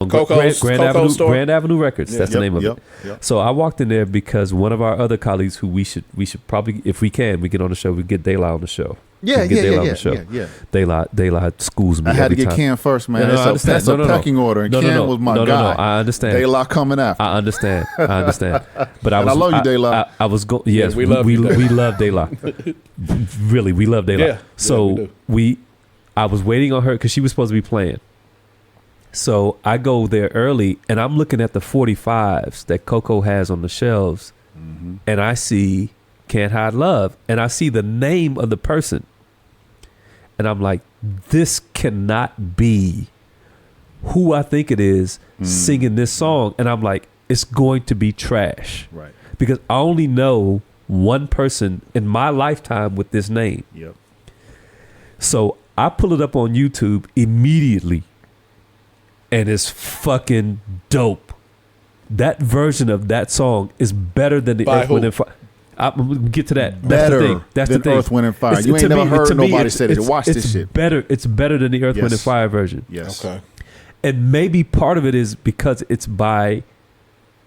Grand Avenue Records. That's the name of it. Yep. So I walked in there because one of our other colleagues, who we should probably, if we can, we get on the show. We get De La on the show. Yeah. De La schools me. I had to every get time. Ken first, man. No, That's a pecking order, and Ken was my guy. No, I understand. De La coming after. I understand. But I love you, De La. I was going. Yes, we we love De La. Really, we love De La. Yeah, so I was waiting on her because she was supposed to be playing. So I go there early, and I'm looking at the 45s that Coco has on the shelves, and I see Can't Hide Love, and I see the name of the person, and I'm like, this cannot be who I think it is singing this song. And I'm like, it's going to be trash. Right. Because I only know one person in my lifetime with this name. Yep. So I pull it up on YouTube immediately, and it's fucking dope. That version of that song is better than the Earth, Wind, and Fire. I'm gonna get to that. Better That's than the thing. Earth, Wind, and Fire. You ain't never heard nobody say that. Watch this shit. It's better than the Earth, Wind, and Fire version. Yes. Okay. And maybe part of it is because it's by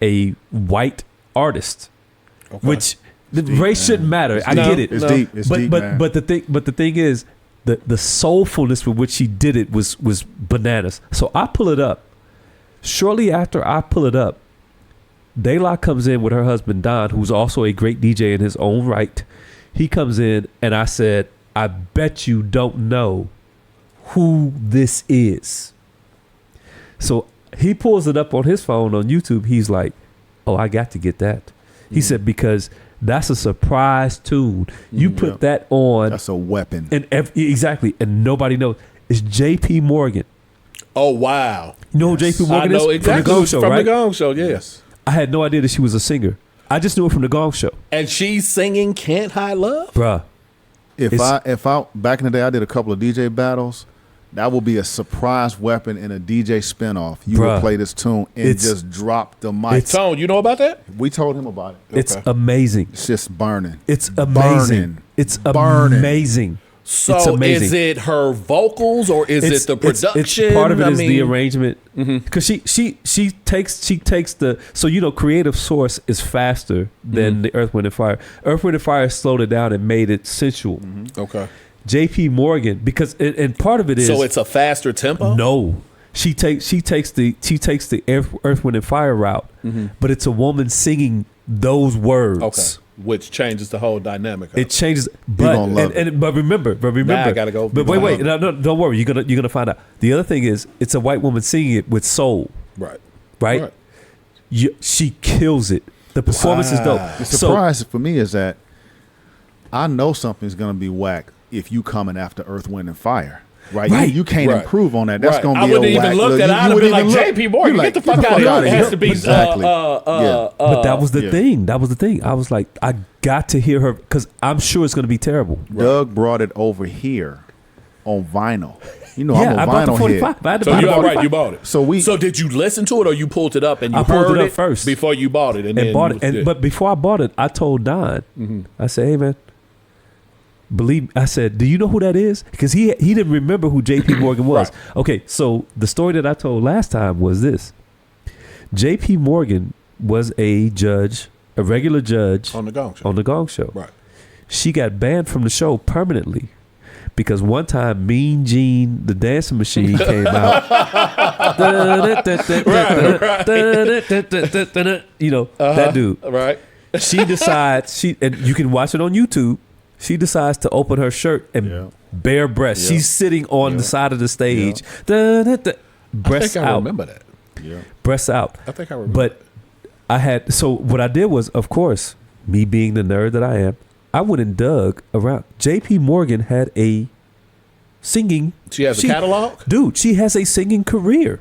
a white artist, which the race shouldn't matter. I get it. It's deep. It's deep, man. But the thing is, the soulfulness with which she did it was bananas. So I pull it up. Shortly after I pull it up, De La comes in with her husband Don, who's also a great DJ in his own right. He comes in, and I said, I bet you don't know who this is. So he pulls it up on his phone on YouTube. He's like, oh, I got to get that. He said, because that's a surprise tune. You put that on. That's a weapon. And exactly. And nobody knows. It's J.P. Morgan. Oh, wow. You know who J.P. Morgan is? I know exactly. From the Gong Show, from right? the Gong Show, yes. I had no idea that she was a singer. I just knew it from the Gong Show. And she's singing Can't Hide Love? Bruh. If I back in the day, I did a couple of DJ battles. That will be a surprise weapon in a DJ spinoff. You will play this tune and just drop the mic. Tone, you know about that? We told him about it. It's amazing. It's just burning. It's amazing. Burning. It's Burning. amazing. So it's amazing. is it her vocals or is it the production? It's part of it is the arrangement. Because she takes the, so Creative Source is faster than the Earth, Wind, and Fire. Earth, Wind, and Fire slowed it down and made it sensual. Okay. J.P. Morgan, because and part of it is, so it's a faster tempo. No, she takes the Earth, Wind, and Fire route, but it's a woman singing those words. Okay. Which changes the whole dynamic. It changes, but remember. Now I gotta go. But wait, no, don't worry. You're gonna find out. The other thing is, it's a white woman singing it with soul. Right. She kills it. The performance is dope. The surprise for me is that I know something's gonna be whack if you coming after Earth, Wind, and Fire. Right. You can't improve on that. That's going to be a whack. I wouldn't even look at it. I'd have been like, J.P. Morgan, get the fuck out of here. It has to be. Exactly. But that was the thing. That was the thing. I was like, I got to hear her because I'm sure it's going to be terrible. Doug brought it over here on vinyl. I'm a I bought the vinyl 45. head. So you bought it. So did you listen to it or you pulled it up and you pulled heard it up first before you bought it and bought it? But before I bought it, I told Don. I said, hey man. I said, do you know who that is? Because he didn't remember who J.P. Morgan was. Right. Okay, so the story that I told last time was this. J.P. Morgan was a judge, a regular judge on the Gong Show. Right. She got banned from the show permanently because one time Mean Gene, the dancing machine, came out. That dude. Right. She decides, and you can watch it on YouTube. She decides to open her shirt and bare breast. Yeah. She's sitting on the side of the stage. Breasts out. I remember that. Yeah. Breasts out. I think I remember that. So what I did was, of course, me being the nerd that I am, I went and dug around. J.P. Morgan had a singing. She has a catalog? Dude, she has a singing career.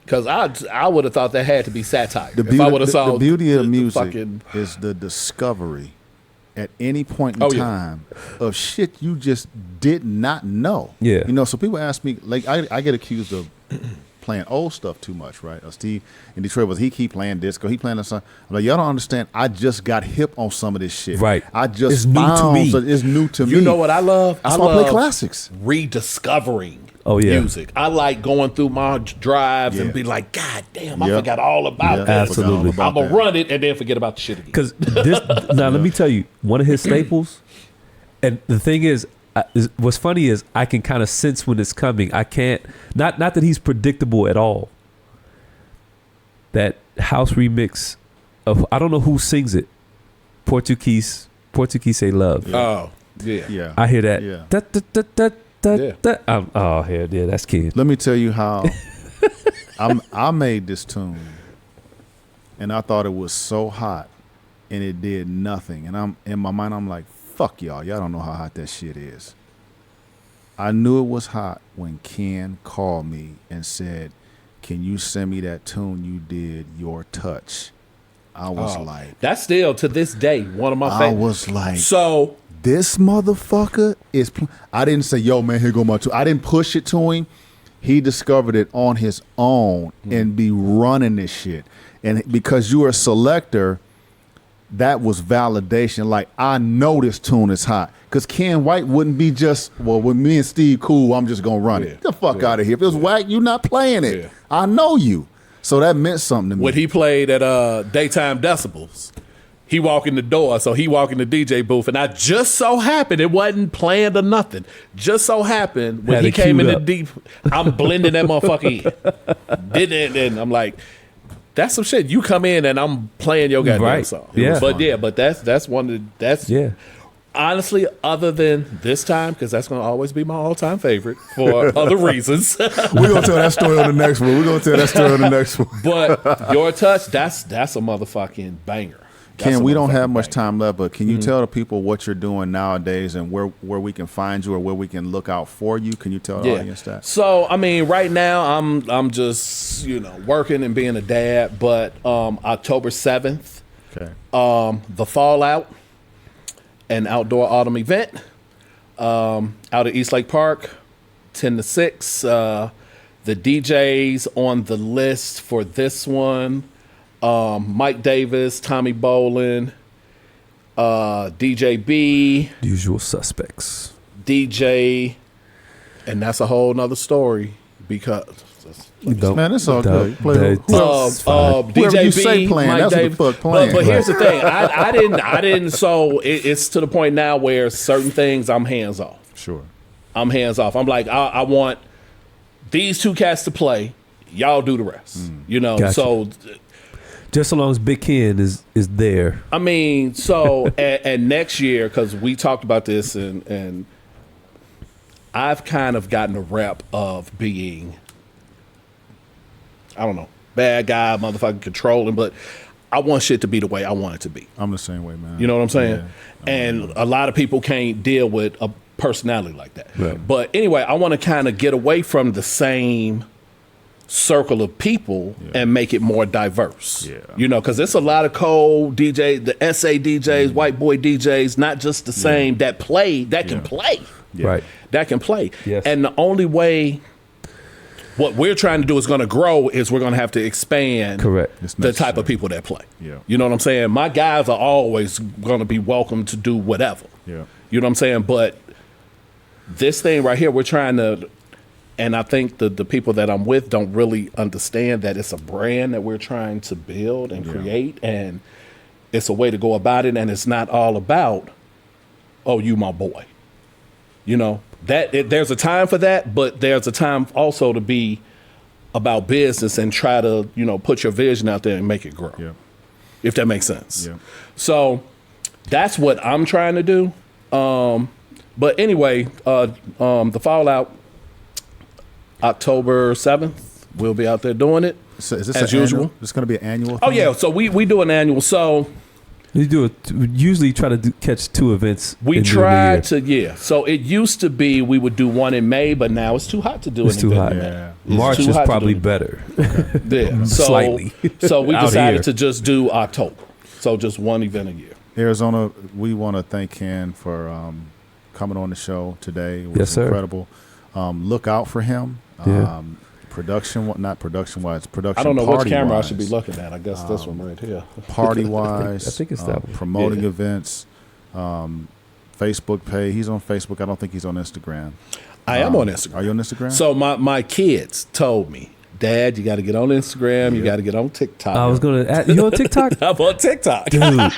Because I would have thought that had to be satire. The beauty of music is the discovery at any point in time of shit you just did not know. Yeah. So people ask me, like, I get accused of playing old stuff too much, right? Steve in Detroit he keep playing disco, he playing that song. I'm like, y'all don't understand. I just got hip on some of this shit. Right. It's new to me. It's new to me. You know what I love? That's why I play classics. Rediscovering music. I like going through my drives and be like, God damn, I forgot all about that. Absolutely. I'm going to run it and then forget about the shit again. Because now let me tell you, one of his staples, and the thing is, what's funny is I can kind of sense when it's coming. I can't, not that he's predictable at all. That house remix of, I don't know who sings it, Portuguese Say Love. Yeah. Oh, yeah. I hear that. Yeah. Yeah, that's kid. Let me tell you how I made this tune, and I thought it was so hot, and it did nothing. And I'm in my mind, I'm like, fuck y'all. Y'all don't know how hot that shit is. I knew it was hot when Ken called me and said, can you send me that tune you did, Your Touch? I was like... That's still, to this day, one of my favorites. I was like... So... This motherfucker is... I didn't say, yo, man, here go my tune. I didn't push it to him. He discovered it on his own and be running this shit. And because you're a selector, that was validation. Like, I know this tune is hot. Because Ken White wouldn't be just, well, with me and Steve cool, I'm just going to run it. Get the fuck out of here. If it was whack, you're not playing it. I know you. So that meant something to me. When he played at Daytime Decibels, he walked in the door, so he walked in the DJ booth, and I just so happened, it wasn't planned or nothing, just so happened when he came in the deep, I'm blending that motherfucker in. And I'm like, that's some shit. You come in and I'm playing your goddamn song. Yeah. But that's one of the, that's honestly, other than this time, because that's going to always be my all-time favorite for other reasons. We're going to tell that story on the next one. But Your Touch, that's a motherfucking banger. Ken, we don't have much time left, but can you tell the people what you're doing nowadays and where we can find you or where we can look out for you? Can you tell the audience that? So, I mean, right now I'm just, working and being a dad, but October 7th, the Fallout, an outdoor autumn event out at East Lake Park, 10 to 6. The DJs on the list for this one, Mike Davis, Tommy Bolin, DJ B. Usual suspects. DJ, and that's a whole nother story because... Man, it's all good. DJ you B, say playing, Mike that's Davis. what the fuck playing. But here's the thing. I didn't. So it's to the point now where certain things I'm hands off. Sure. I'm hands off. I'm like, I want these two cats to play. Y'all do the rest. Gotcha. So... Just so long as Big Ken is there. I mean, so and next year, because we talked about this, and I've kind of gotten a rep of being, I don't know, bad guy, motherfucking controlling, but I want shit to be the way I want it to be. I'm the same way, man. You know what I'm saying? Yeah. And a lot of people can't deal with a personality like that. Right. But anyway, I want to kind of get away from the same circle of people and make it more diverse. Because there's a lot of cold DJs, the SA DJs, white boy DJs, not just the same that play, that can play. Right. That can play. Yes. And the only way what we're trying to do is going to grow is we're going to have to expand the type of people that play. You know what I'm saying? My guys are always going to be welcome to do whatever. You know what I'm saying? But this thing right here, we're trying to... And I think the people that I'm with don't really understand that it's a brand that we're trying to build and create, and it's a way to go about it, and it's not all about, oh, you my boy. There's a time for that, but there's a time also to be about business and try to, put your vision out there and make it grow. If that makes sense. So that's what I'm trying to do. But anyway, the Fallout, October 7th, we'll be out there doing it. So is this as usual? It's going to be an annual thing? Oh, yeah. So we do an annual. So we usually try to catch two events. We try to, So it used to be we would do one in May, but now it's too hot to do it. It's too hot. March is probably better. Slightly. So we decided to just do October. So just one event a year. Arizona, we want to thank Ken for coming on the show today. It was incredible. Look out for him. Not production-wise, production. I don't know which camera I should be looking at. I guess this one right here. Party-wise, I think it's that one. Promoting events, Facebook page. He's on Facebook. I don't think he's on Instagram. I am on Instagram. Are you on Instagram? So my kids told me, Dad, you got to get on Instagram. You got to get on TikTok. I was going to, you on TikTok? I'm on TikTok. Dude.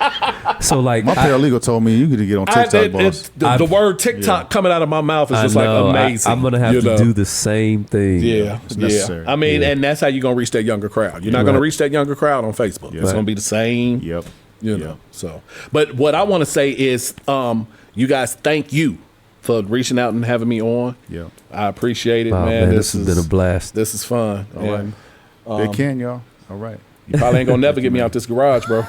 So like. My paralegal told me you got to get on TikTok, boss. The word TikTok coming out of my mouth is just like amazing. I'm going to have to do the same thing. Yeah. It's necessary. I mean, and that's how you're going to reach that younger crowd. You're not going to reach that younger crowd on Facebook. It's going to be the same. Yep. You know. So, but what I want to say is, you guys, thank you for reaching out and having me on. Yeah. I appreciate it, man. This has been a blast. This is fun. All right. Big Ken, y'all. All right. You probably ain't gonna never get me out this garage, bro.